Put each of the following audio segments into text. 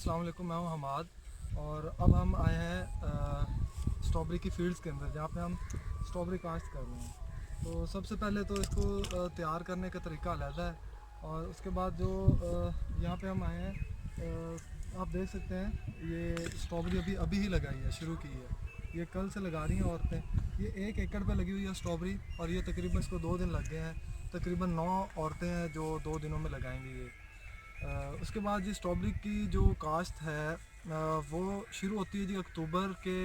अस्सलाम वालेकुम, मैं हूं हमाद। और अब हम आए हैं स्ट्रॉबेरी की फील्ड्स के अंदर, जहाँ पे हम स्ट्रॉबेरी काश्त कर रहे हैं। तो सबसे पहले तो इसको तैयार करने का तरीका अलग है। और उसके बाद जो यहाँ पे हम आए हैं, आप देख सकते हैं ये स्ट्रॉबेरी अभी अभी ही लगाई है, शुरू की है। ये कल से लगा रही हैं औरतें। ये 1 एकड़ पे लगी हुई है स्ट्रॉबेरी, और ये तकरीबन इसको 2 दिन लग गए हैं। तकरीबन 9 औरतें हैं जो 2 दिनों में लगाएंगी ये। उसके बाद जी स्ट्रॉबेरी की जो काश्त है वो शुरू होती है जी अक्टूबर के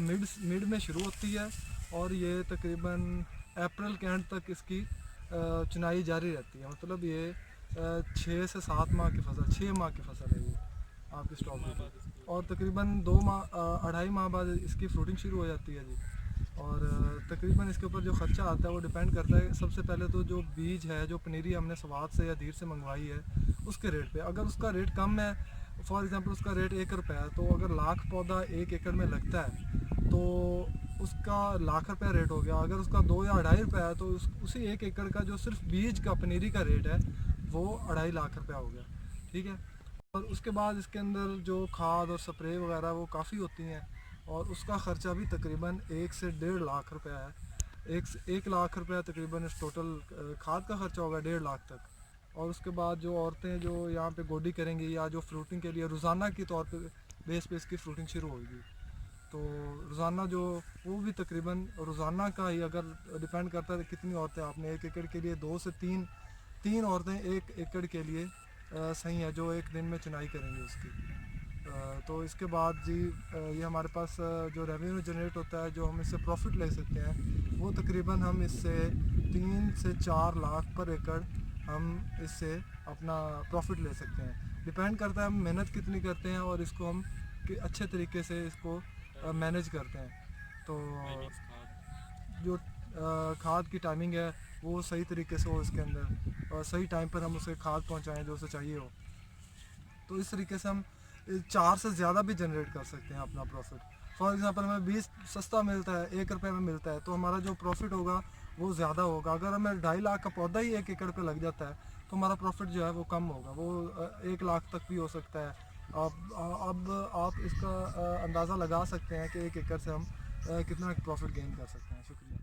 मिड मिड में शुरू होती है। और ये तकरीबन अप्रैल के एंड तक इसकी चुनाई जारी रहती है। मतलब ये 6 से 7 माह की फसल, 6 माह की फसल है ये आपकी स्ट्रॉबेरी की। और तकरीबन 2 माह 2.5 माह बाद इसकी फ्रूटिंग शुरू हो जाती है जी। और तकरीबन इसके ऊपर जो ख़र्चा आता है वो डिपेंड करता है। सबसे पहले तो जो बीज है, जो पनीरी हमने स्वाद से या धीर से मंगवाई है, उसके रेट पे। अगर उसका रेट कम है, फॉर एग्ज़ाम्पल उसका रेट 1 रुपये है, तो अगर लाख पौधा 1 एकड़ में लगता है तो उसका लाख रुपया रेट हो गया। अगर उसका 2 या 2.5 रुपये है तो उसी 1 एकड़ का जो सिर्फ बीज का पनीरी का रेट है वो 2.5 लाख रुपया हो गया। ठीक है। और उसके बाद इसके अंदर जो खाद और स्प्रे वगैरह वो काफ़ी होती हैं, और उसका ख़र्चा भी तकरीबन 1 से 1.5 लाख रुपया है। 1 लाख रुपया तकरीबन इस टोटल खाद का ख़र्चा होगा, 1.5 लाख तक। और उसके बाद जो औरतें जो यहाँ पे गोडी करेंगी या जो फ्रूटिंग के लिए रोज़ाना के तौर पे बेस पे इसकी फ्रूटिंग शुरू होगी, तो रोज़ाना जो वो भी तकरीबन रोज़ाना का ही, अगर डिपेंड करता है कितनी औरतें आपने 1 एकड़ के लिए, 2 से 3 तीन औरतें 1 एकड़ के लिए सही है जो एक दिन में चुनाई करेंगी उसकी। तो इसके बाद जी ये हमारे पास जो रेवेन्यू जनरेट होता है, जो हम इससे प्रॉफिट ले सकते हैं, वो तकरीबन हम इससे 3 से 4 लाख पर एकड़ हम इससे अपना प्रॉफिट ले सकते हैं। डिपेंड करता है हम मेहनत कितनी करते हैं और इसको हम कि अच्छे तरीके से इसको मैनेज करते हैं। तो जो खाद की टाइमिंग है वो सही तरीके से हो इसके अंदर, और सही टाइम पर हम उसे खाद पहुंचाएं जो उसे चाहिए हो। तो इस तरीके से हम 4 से ज़्यादा भी जनरेट कर सकते हैं अपना प्रॉफिट। फॉर एग्ज़ाम्पल हमें 20 सस्ता मिलता है, 1 रुपये में मिलता है, तो हमारा जो प्रॉफिट होगा वो ज़्यादा होगा। अगर हमें 2.5 लाख का पौधा ही 1 एकड़ पे लग जाता है तो हमारा प्रॉफिट जो है वो कम होगा, वो 1 लाख तक भी हो सकता है। अब आप इसका अंदाज़ा लगा सकते हैं कि 1 एकड़ से हम कितना प्रॉफिट गेन कर सकते हैं। शुक्रिया।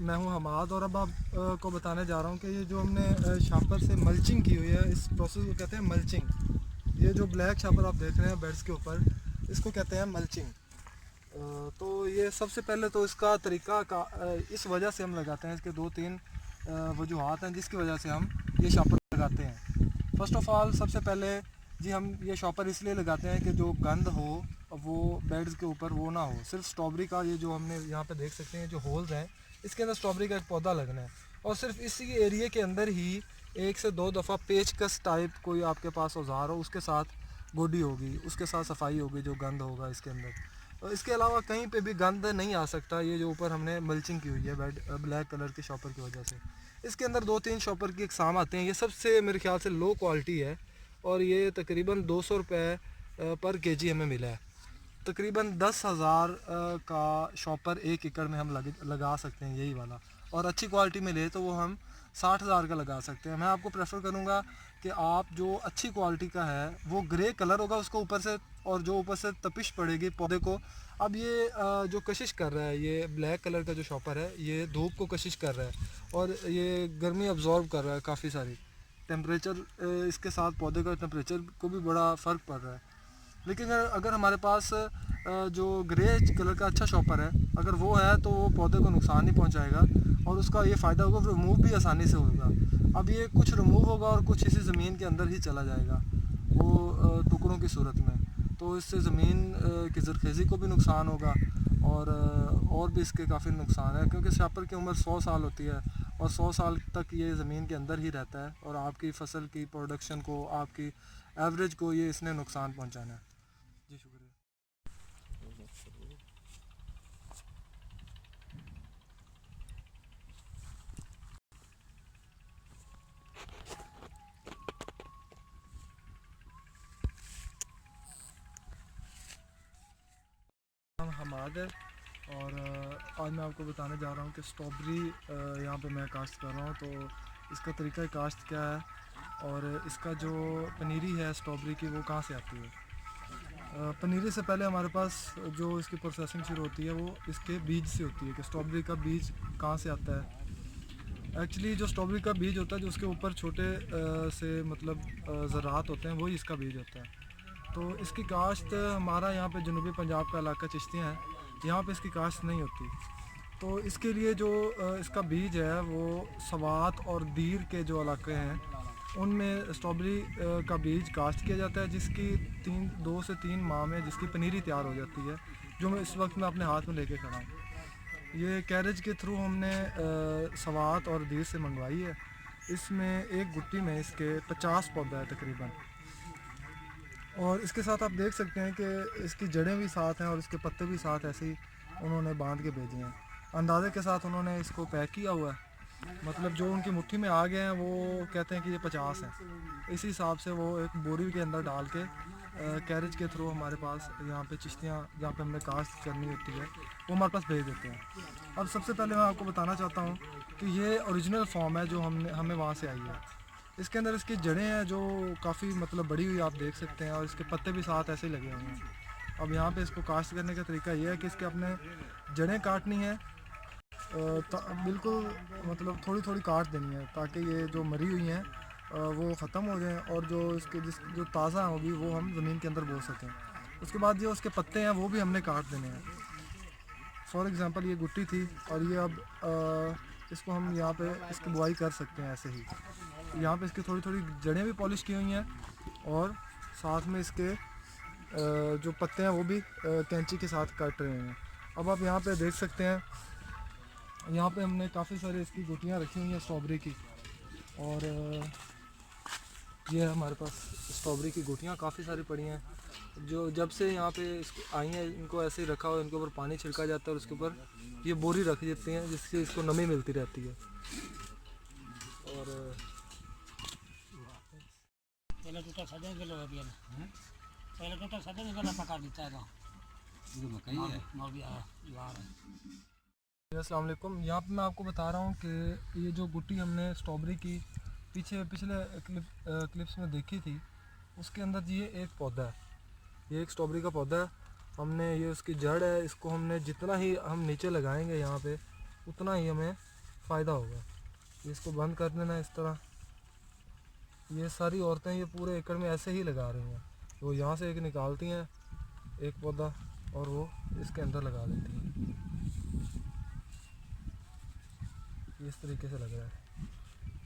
मैं हूं हमाद, और अब को बताने जा रहा हूं कि ये जो हमने शापर से मल्चिंग की हुई है, इस प्रोसेस को कहते हैं मल्चिंग। ये जो ब्लैक शापर आप देख रहे हैं बेड्स के ऊपर, इसको कहते हैं मल्चिंग। तो ये सबसे पहले तो इसका तरीका का इस वजह से हम लगाते हैं, इसके 2-3 वजूहात हैं जिसकी वजह से हम ये शापर लगाते हैं। फ़र्स्ट ऑफ़ ऑल सबसे पहले जी हम ये शॉपर इसलिए लगाते हैं कि जो गंद हो वो बेड्स के ऊपर वो ना हो। सिर्फ स्ट्रॉबेरी का ये जो हमने यहाँ पे देख सकते हैं जो होल्स हैं, इसके अंदर स्ट्रॉबेरी का एक पौधा लगना है, और सिर्फ इसी एरिया के अंदर ही 1 से 2 दफ़ा पेचकस टाइप कोई आपके पास औजार हो, उसके साथ गोडी होगी, उसके साथ सफाई होगी, जो गंद होगा इसके अंदर। और इसके अलावा कहीं पे भी गंद नहीं आ सकता। ये जो ऊपर हमने मल्चिंग की हुई है बेड ब्लैक कलर के शॉपर की वजह से, इसके अंदर 2-3 शॉपर की इकसाम आते हैं। ये सबसे मेरे ख्याल से लो क्वालिटी है, और ये तकरीबन 200 रुपये पर केजी हमें मिला है। तकरीबन 10,000 का शॉपर 1 एकड़ में हम लगा सकते हैं यही वाला। और अच्छी क्वालिटी में ले तो वो हम 60,000 का लगा सकते हैं। मैं आपको प्रेफर करूँगा कि आप जो अच्छी क्वालिटी का है वो ग्रे कलर होगा उसको ऊपर से, और जो ऊपर से तपिश पड़ेगी पौधे को। अब ये जो कशिश कर रहा है, ये ब्लैक कलर का जो शॉपर है, ये धूप को कशिश कर रहा है और ये गर्मी अब्जॉर्ब कर रहा है काफ़ी सारी। टेम्परेचर इसके साथ पौधे का टेम्परेचर को भी बड़ा फ़र्क पड़ रहा है। लेकिन अगर हमारे पास जो ग्रे कलर का अच्छा शॉपर है, अगर वो है तो वो पौधे को नुकसान नहीं पहुंचाएगा, और उसका ये फ़ायदा होगा रिमूव भी आसानी से होगा। अब ये कुछ रिमूव होगा और कुछ इसी ज़मीन के अंदर ही चला जाएगा वो टुकड़ों की सूरत में। तो इससे ज़मीन की ज़रखेज़ी को भी नुकसान होगा, और भी इसके काफ़ी नुकसान है, क्योंकि शापर की उम्र 100 साल होती है, और 100 साल तक ये ज़मीन के अंदर ही रहता है, और आपकी फ़सल की प्रोडक्शन को, आपकी एवरेज को ये इसने नुकसान पहुंचाना है। जी शुक्रिया। नाम हमाद है, और आज मैं आपको बताने जा रहा हूँ कि स्ट्रॉबेरी यहाँ पे मैं काश्त कर रहा हूँ। तो इसका तरीका काश्त क्या है। और इसका जो पनीरी है स्ट्रॉबेरी की वो कहाँ से आती है। पनीरी से पहले हमारे पास जो इसकी प्रोसेसिंग शुरू होती है वो इसके बीज से होती है कि स्ट्रॉबेरी का बीज कहाँ से आता है। एक्चुअली जो स्ट्रॉबेरी का बीज होता है जो उसके ऊपर छोटे से मतलब ज़रात होते हैं वही इसका बीज होता है। तो इसकी काश्त हमारा यहाँ पे जनूबी पंजाब का इलाका चिश्तियाँ है, यहाँ पे इसकी काश्त नहीं होती। तो इसके लिए जो इसका बीज है वो सवात और दीर के जो इलाके हैं उनमें स्ट्रॉबेरी का बीज काश्त किया जाता है, जिसकी 2 से 3 माह में जिसकी पनीरी तैयार हो जाती है, जो मैं इस वक्त में अपने हाथ में लेके खड़ा हूँ। ये कैरेज के थ्रू हमने सवात और दीर से मंगवाई है। इसमें एक गुट्टी में इसके 50 पौधा है तकरीबन। और इसके साथ आप देख सकते हैं कि इसकी जड़ें भी साथ हैं और इसके पत्ते भी साथ ऐसे ही उन्होंने बांध के भेजे हैं। अंदाजे के साथ उन्होंने इसको पैक किया हुआ है, मतलब जो उनकी मुट्ठी में आ गए हैं वो कहते हैं कि ये 50 हैं। इसी हिसाब से वो एक बोरी के अंदर डाल के कैरेज के थ्रू हमारे पास यहाँ पे चिश्तियाँ जहाँ पे हमने काश्त करनी होती है वो हमारे पास भेज देते हैं। अब सबसे पहले मैं आपको बताना चाहता हूँ कि ये ओरिजिनल फॉर्म है जो हमें वहाँ से आई है। इसके अंदर इसकी जड़ें हैं जो काफ़ी मतलब बड़ी हुई आप देख सकते हैं, और इसके पत्ते भी साथ ऐसे ही लगे हुए हैं। अब यहाँ पे इसको काश्त करने का तरीका ये है कि इसके अपने जड़ें काटनी है, बिल्कुल मतलब थोड़ी थोड़ी काट देनी है ताकि ये जो मरी हुई हैं वो ख़त्म हो जाएं, और जो इसके जो ताज़ा होगी वो हम ज़मीन के अंदर बो सकें। उसके बाद जो उसके पत्ते हैं वो भी हमने काट देने हैं। फॉर एग्ज़ाम्पल ये गुट्टी थी और ये अब इसको हम यहाँ पे इसकी बुआई कर सकते हैं ऐसे ही। यहाँ पे इसकी थोड़ी थोड़ी जड़ें भी पॉलिश की हुई हैं और साथ में इसके जो पत्ते हैं वो भी कैंची के साथ काट रहे हैं। अब आप यहाँ पे देख सकते हैं, यहाँ पे हमने काफ़ी सारी इसकी गुटियाँ रखी हुई हैं स्ट्रॉबेरी की, और ये है हमारे पास स्ट्रॉबेरी की गुटियाँ काफ़ी सारी पड़ी हैं। जो जब से यहाँ पे इसको आई हैं इनको ऐसे ही रखा हुआ, इनके ऊपर पानी छिड़का जाता है और उसके ऊपर ये बोरी रख देती हैं जिससे इसको नमी मिलती रहती है। और पहले टोटल 7 किलो है बिया ना, पहले टोटल 7 किलो पका देता है तो ये मकई है मौली ज्वार है। अस्सलाम वालेकुम। यहाँ पे मैं आपको बता रहा हूँ कि ये जो गुट्टी हमने स्ट्रॉबेरी की पिछले क्लिप्स में देखी थी उसके अंदर ये एक पौधा है, ये एक स्ट्रॉबेरी का पौधा है। हमने ये उसकी जड़ है, इसको हमने जितना ही हम नीचे लगाएंगे यहाँ पे उतना ही हमें फ़ायदा होगा। इसको बंद कर देना इस तरह। ये सारी औरतें ये पूरे एकड़ में ऐसे ही लगा रही हैं, वो यहाँ से एक निकालती हैं एक पौधा और वो इसके अंदर लगा देती हैं। इस तरीके से लग रहा है।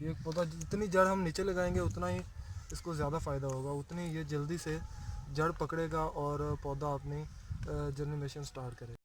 ये एक पौधा जितनी जड़ हम नीचे लगाएंगे उतना ही इसको ज़्यादा फ़ायदा होगा, उतनी ये जल्दी से जड़ पकड़ेगा और पौधा अपनी जर्मिनेशन स्टार्ट करेगा।